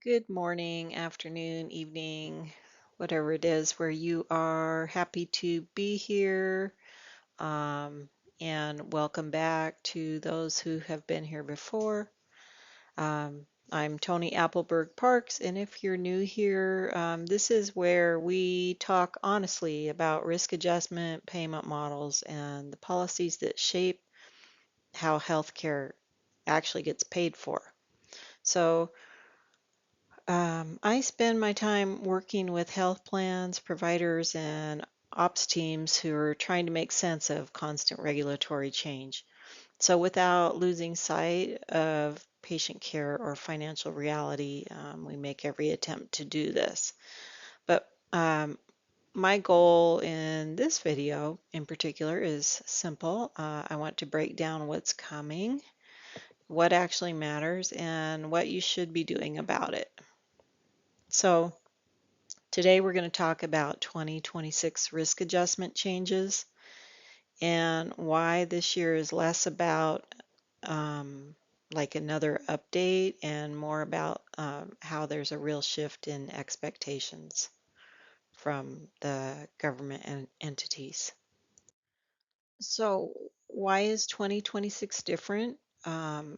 Good morning, afternoon, evening, whatever it is where you are. Happy to be here. Um, and welcome back to those who have been here before. I'm Tony Appleberg Parks, and if you're new here, this is where we talk honestly about risk adjustment, payment models, and the policies that shape how healthcare actually gets paid for. So, I spend my time working with health plans, providers, and ops teams who are trying to make sense of constant regulatory change. So, without losing sight of patient care or financial reality, we make every attempt to do this. But my goal in this video in particular is simple. I want to break down what's coming, what actually matters, and what you should be doing about it. So, today we're going to talk about 2026 risk adjustment changes and why this year is less about like another update and more about how there's a real shift in expectations from the government and entities. So why is 2026 different? Um,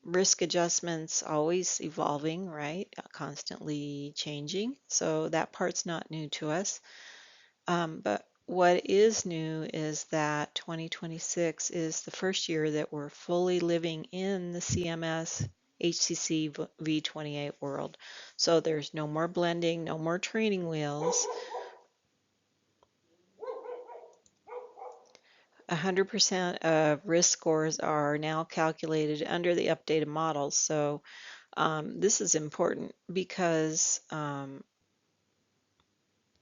Risk adjustments always evolving, right? Constantly changing. So that part's not new to us. But what is new is that 2026 is the first year that we're fully living in the CMS HCC V28 world. So there's no more blending, no more training wheels. 100% of risk scores are now calculated under the updated models. So this is important because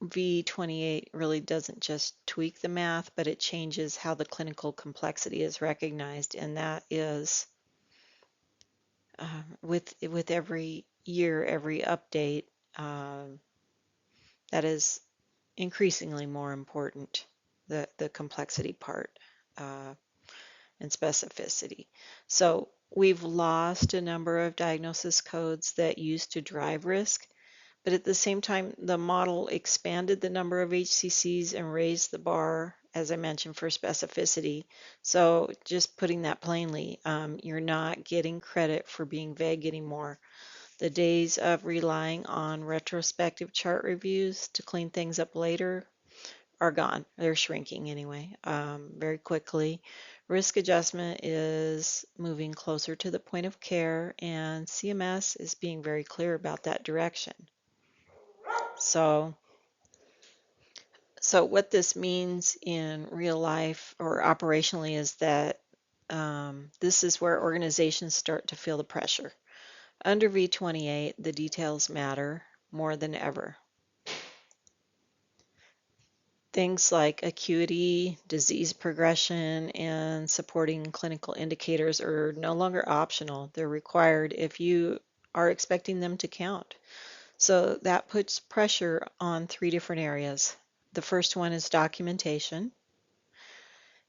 V28 really doesn't just tweak the math, but it changes how the clinical complexity is recognized, and that is with every year, every update, um, that is increasingly more important, the complexity part uh, and specificity. So we've lost a number of diagnosis codes that used to drive risk. But at the same time, the model expanded the number of HCCs and raised the bar, as I mentioned, for specificity. So just putting that plainly, you're not getting credit for being vague anymore. The days of relying on retrospective chart reviews to clean things up later are gone. They're shrinking anyway, very quickly. Risk adjustment is moving closer to the point of care, and CMS is being very clear about that direction. So what this means in real life or operationally is that this is where organizations start to feel the pressure. Under V28, the details matter more than ever. Things like acuity, disease progression, and supporting clinical indicators are no longer optional. They're required if you are expecting them to count. So that puts pressure on three different areas. The first one is documentation.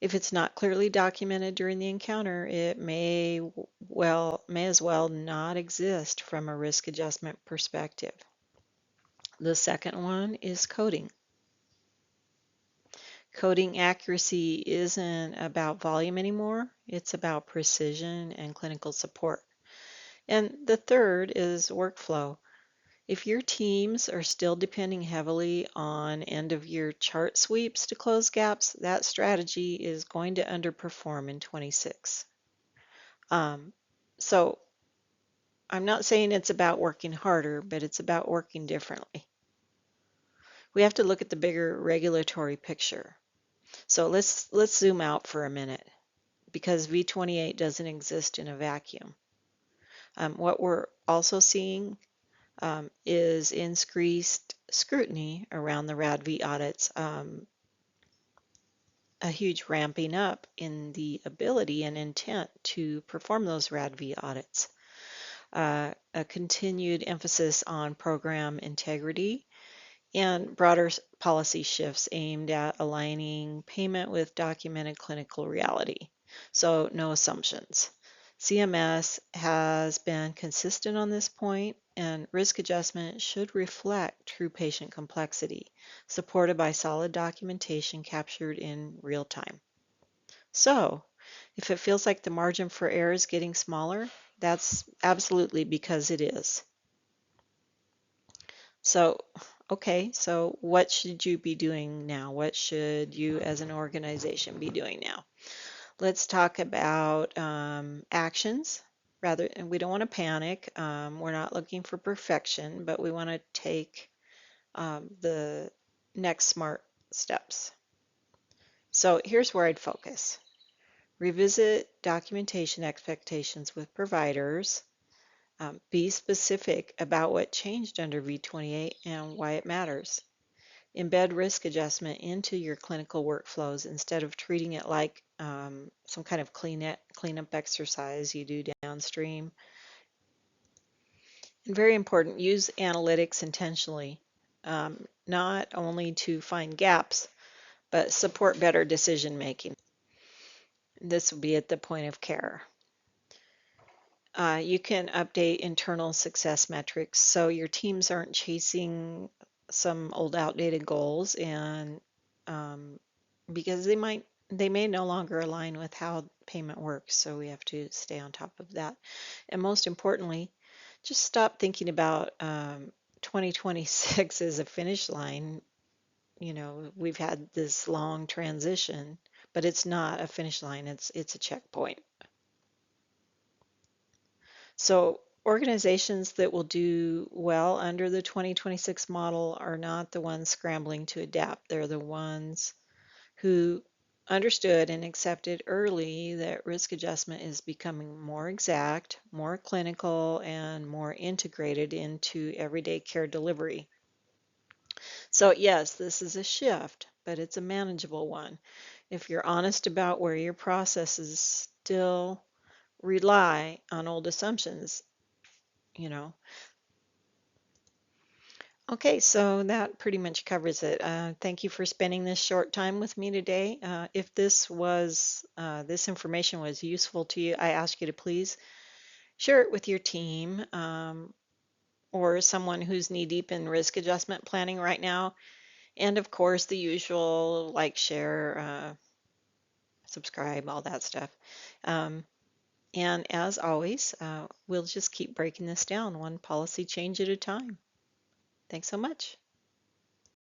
If it's not clearly documented during the encounter, it may as well not exist from a risk adjustment perspective. The second one is coding. Coding accuracy isn't about volume anymore, it's about precision and clinical support. And the third is workflow. If your teams are still depending heavily on end-of-year chart sweeps to close gaps, that strategy is going to underperform in 26. So I'm not saying it's about working harder, but it's about working differently. We have to look at the bigger regulatory picture. So let's zoom out for a minute because V28 doesn't exist in a vacuum. What we're also seeing is increased scrutiny around the RADV audits, a huge ramping up in the ability and intent to perform those RADV audits, a continued emphasis on program integrity, and broader policy shifts aimed at aligning payment with documented clinical reality. So no assumptions. CMS has been consistent on this point, and risk adjustment should reflect true patient complexity, supported by solid documentation captured in real time. So, if it feels like the margin for error is getting smaller, that's absolutely because it is. So, okay, so what should you be doing now? What should you as an organization be doing now? Let's talk about actions. Rather, and we don't want to panic. We're not looking for perfection, but we want to take the next smart steps. So here's where I'd focus. Revisit documentation expectations with providers. Be specific about what changed under V28 and why it matters. Embed risk adjustment into your clinical workflows instead of treating it like some kind of cleanup exercise you do downstream. And very important, use analytics intentionally, not only to find gaps, but support better decision making. This will be at the point of care. You can update internal success metrics so your teams aren't chasing some old outdated goals, and because they may no longer align with how payment works, so we have to stay on top of that. And most importantly, just stop thinking about 2026 as a finish line. You know, we've had this long transition, but it's not a finish line, it's a checkpoint. So organizations that will do well under the 2026 model are not the ones scrambling to adapt. They're the ones who understood and accepted early that risk adjustment is becoming more exact, more clinical, and more integrated into everyday care delivery. So yes, this is a shift, but it's a manageable one. If you're honest about where your processes still rely on old assumptions, you know. Okay, so that pretty much covers it. Thank you for spending this short time with me today. If this information was useful to you, I ask you to please share it with your team, or someone who's knee-deep in risk adjustment planning right now. And of course, the usual like, share, subscribe, all that stuff. And as always, we'll just keep breaking this down one policy change at a time. Thanks so much.